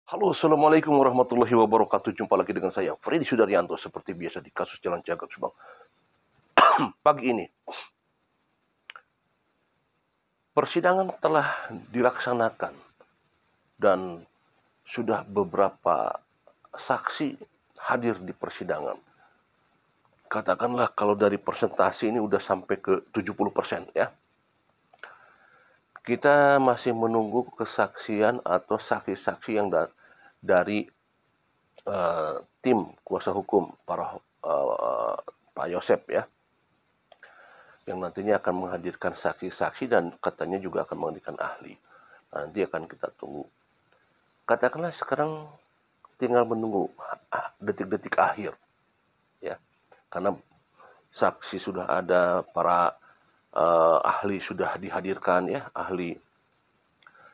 Halo, Assalamualaikum warahmatullahi wabarakatuh. Jumpa lagi dengan saya, Freddy Sudaryanto, seperti biasa di kasus Jalan Cagak Subang. Pagi ini, persidangan telah dilaksanakan dan sudah beberapa saksi hadir di persidangan. Katakanlah kalau dari persentase ini udah sampai ke 70% ya. Kita masih menunggu kesaksian atau saksi-saksi yang dari tim kuasa hukum Pak Yosep ya, yang nantinya akan menghadirkan saksi-saksi dan katanya juga akan menghadirkan ahli. Nanti akan kita tunggu. Katakanlah sekarang tinggal menunggu detik-detik akhir, ya, karena saksi sudah ada, para ahli sudah dihadirkan, ya, ahli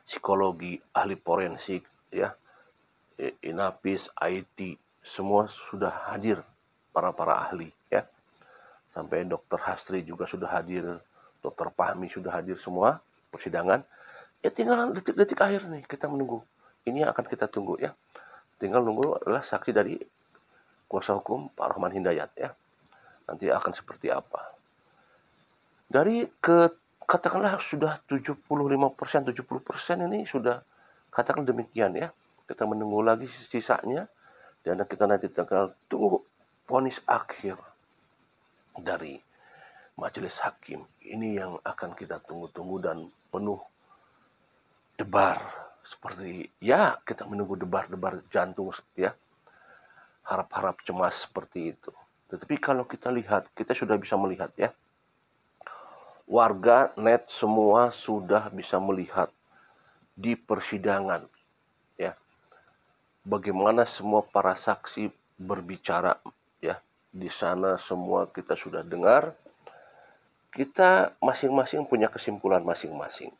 psikologi, ahli forensik, ya, Inapis, IT, semua sudah hadir, para ahli, ya. Sampai Dokter Hastri juga sudah hadir, Dokter Fahmi sudah hadir semua persidangan. Ya tinggal detik-detik akhir nih kita menunggu. Ini yang akan kita tunggu ya. Tinggal nunggu adalah saksi dari kuasa hukum Pak Rahman Hidayat ya. Nanti akan seperti apa. Dari katakanlah sudah 75%, 70% ini sudah katakan demikian ya. Kita menunggu lagi sisanya dan kita nanti tinggal tunggu vonis akhir dari majelis hakim. Ini yang akan kita tunggu-tunggu dan penuh debar, seperti ya kita menunggu debar-debar jantung ya, harap-harap cemas seperti itu. Tetapi kalau kita lihat, kita sudah bisa melihat ya, warga net semua sudah bisa melihat di persidangan ya, bagaimana semua para saksi berbicara ya. Di sana semua kita sudah dengar, kita masing-masing punya kesimpulan masing-masing.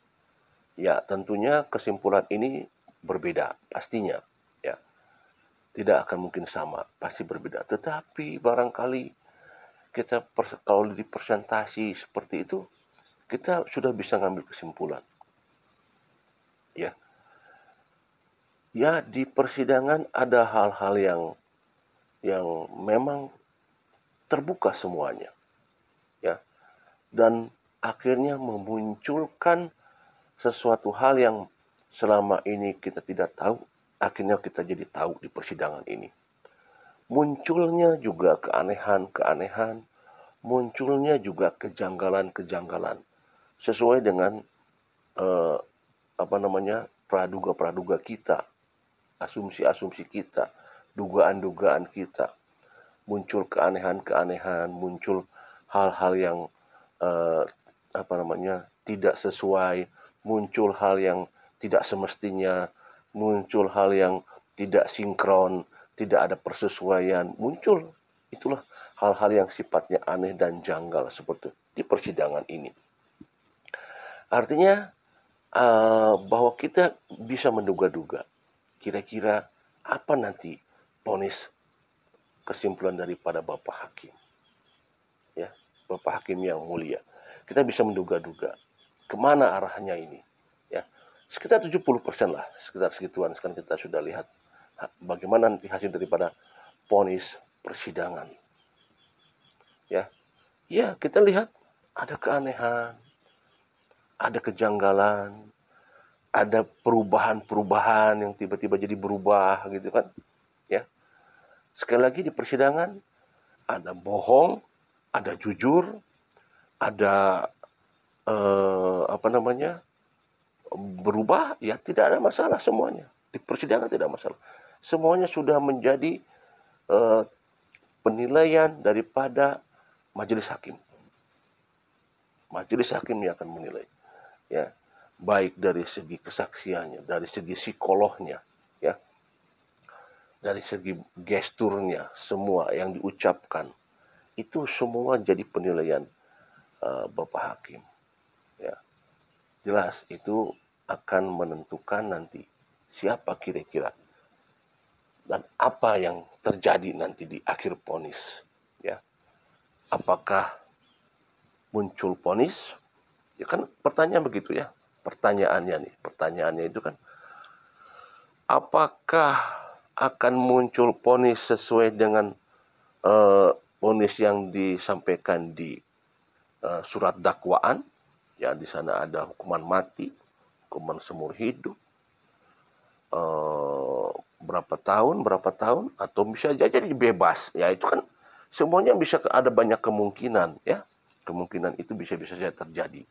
Ya, tentunya kesimpulan ini berbeda, pastinya. Ya, tidak akan mungkin sama, pasti berbeda. Tetapi barangkali kita kalau di presentasi seperti itu, kita sudah bisa ngambil kesimpulan. Ya, ya di persidangan ada hal-hal yang memang terbuka semuanya, ya, dan akhirnya memunculkan sesuatu hal yang selama ini kita tidak tahu, akhirnya kita jadi tahu di persidangan ini. Munculnya juga keanehan-keanehan, munculnya juga kejanggalan-kejanggalan, sesuai dengan eh, praduga-praduga kita, asumsi-asumsi kita, dugaan-dugaan kita. Muncul keanehan-keanehan, muncul hal-hal yang eh, tidak sesuai, muncul hal yang tidak semestinya, muncul hal yang tidak sinkron, tidak ada persesuaian, muncul. Itulah hal-hal yang sifatnya aneh dan janggal seperti di persidangan ini. Artinya bahwa kita bisa menduga-duga kira-kira apa nanti vonis kesimpulan daripada Bapak Hakim. Ya, Bapak Hakim yang mulia. Kita bisa menduga-duga kemana arahnya ini. Ya, sekitar 70% lah, sekitar segituan. Sekarang kita sudah lihat bagaimana nanti hasil daripada vonis persidangan. Ya, ya kita lihat ada keanehan, ada kejanggalan, ada perubahan-perubahan yang tiba-tiba jadi berubah gitu kan. Ya, sekali lagi di persidangan ada bohong, ada jujur, ada berubah, ya tidak ada masalah semuanya. Di persidangan tidak masalah. Semuanya sudah menjadi penilaian daripada majelis hakim. Majelis hakim yang akan menilai. Ya, baik dari segi kesaksiannya, dari segi psikolognya, ya, dari segi gesturnya, semua yang diucapkan, itu semua jadi penilaian Bapak Hakim. Ya, jelas itu akan menentukan nanti siapa kira-kira dan apa yang terjadi nanti di akhir vonis. Ya, apakah muncul vonis? Ya kan pertanyaan begitu ya. Pertanyaannya itu kan apakah akan muncul vonis sesuai dengan vonis yang disampaikan di surat dakwaan? Ya, di sana ada hukuman mati, hukuman seumur hidup, berapa tahun, atau bisa jadi bebas. Ya, itu kan semuanya bisa ada banyak kemungkinan, ya. Kemungkinan itu bisa-bisa saja terjadi.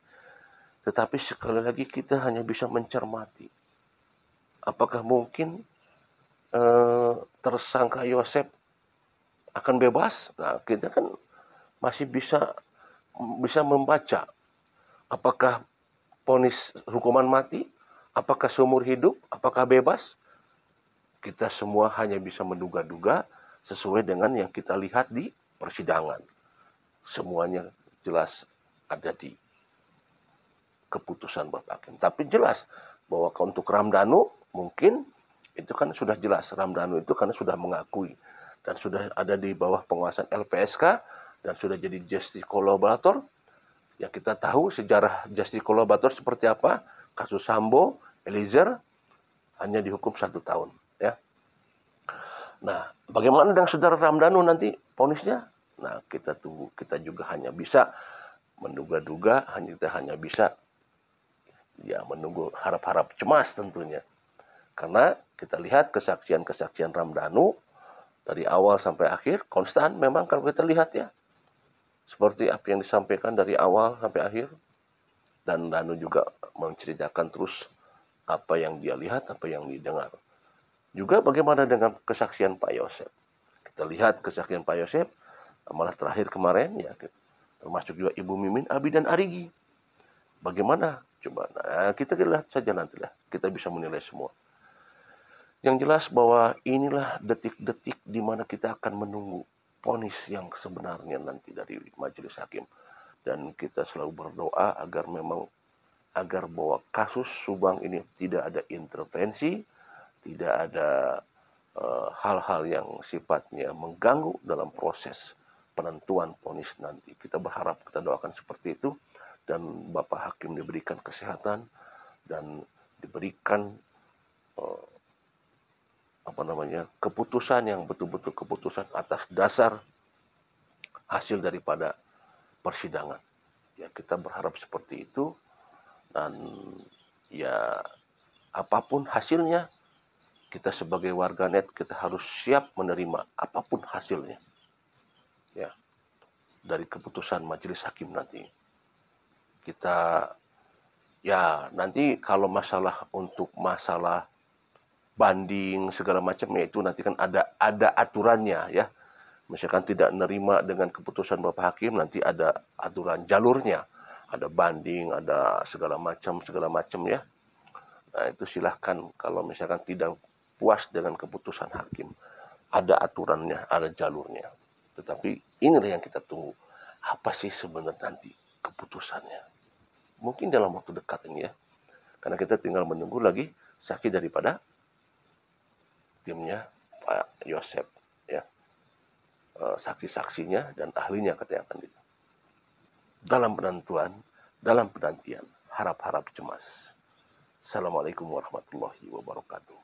Tetapi sekali lagi kita hanya bisa mencermati. Apakah mungkin tersangka Yosef akan bebas? Nah, kita kan masih bisa membaca apakah vonis hukuman mati, apakah seumur hidup, apakah bebas. Kita semua hanya bisa menduga-duga sesuai dengan yang kita lihat di persidangan. Semuanya jelas ada di keputusan Bapak Hakim. Tapi jelas bahwa untuk Ramdhanu mungkin itu kan sudah jelas. Ramdhanu itu karena sudah mengakui dan sudah ada di bawah penguasaan LPSK dan sudah jadi justice collaborator. Yang kita tahu sejarah justice collaborator seperti apa. Kasus Sambo, Eliezer hanya dihukum 1 tahun. Ya. Nah, bagaimana dengan saudara Ramdhanu nanti vonisnya? Nah, kita tunggu. Kita juga hanya bisa menduga-duga, kita hanya bisa ya menunggu, harap-harap cemas tentunya. Karena kita lihat kesaksian-kesaksian Ramdhanu dari awal sampai akhir konstan memang kalau kita lihat ya. Seperti apa yang disampaikan dari awal sampai akhir. Dan Danu juga menceritakan terus apa yang dia lihat, apa yang didengar. Juga bagaimana dengan kesaksian Pak Yosef. Kita lihat kesaksian Pak Yosef, malah terakhir kemarin ya, termasuk juga Ibu Mimin, Abi dan Arigi. Bagaimana? Coba, nah, kita lihat saja nantilah. Kita bisa menilai semua. Yang jelas bahwa inilah detik-detik di mana kita akan menunggu vonis yang sebenarnya nanti dari majelis hakim. Dan kita selalu berdoa agar bahwa kasus Subang ini tidak ada intervensi, tidak ada hal-hal yang sifatnya mengganggu dalam proses penentuan vonis nanti. Kita berharap, kita doakan seperti itu, dan Bapak Hakim diberikan kesehatan dan diberikan keputusan yang betul-betul keputusan atas dasar hasil daripada persidangan. Ya, kita berharap seperti itu, dan ya apapun hasilnya, kita sebagai warganet kita harus siap menerima apapun hasilnya. Ya, dari keputusan majelis hakim nanti. Kita ya nanti kalau untuk masalah banding segala macam ya itu nanti kan ada aturannya ya. Misalkan tidak menerima dengan keputusan Bapak Hakim, nanti ada aturan jalurnya. Ada banding, ada segala macam ya. Nah, itu silahkan kalau misalkan tidak puas dengan keputusan hakim. Ada aturannya, ada jalurnya. Tetapi inilah yang kita tunggu. Apa sih sebenarnya nanti keputusannya? Mungkin dalam waktu dekat ini ya. Karena kita tinggal menunggu lagi saksi daripada timnya Pak Yosef ya. Saksi-saksinya dan ahlinya katanya akan itu. Dalam penentuan, dalam penantian, harap-harap cemas. Assalamualaikum warahmatullahi wabarakatuh.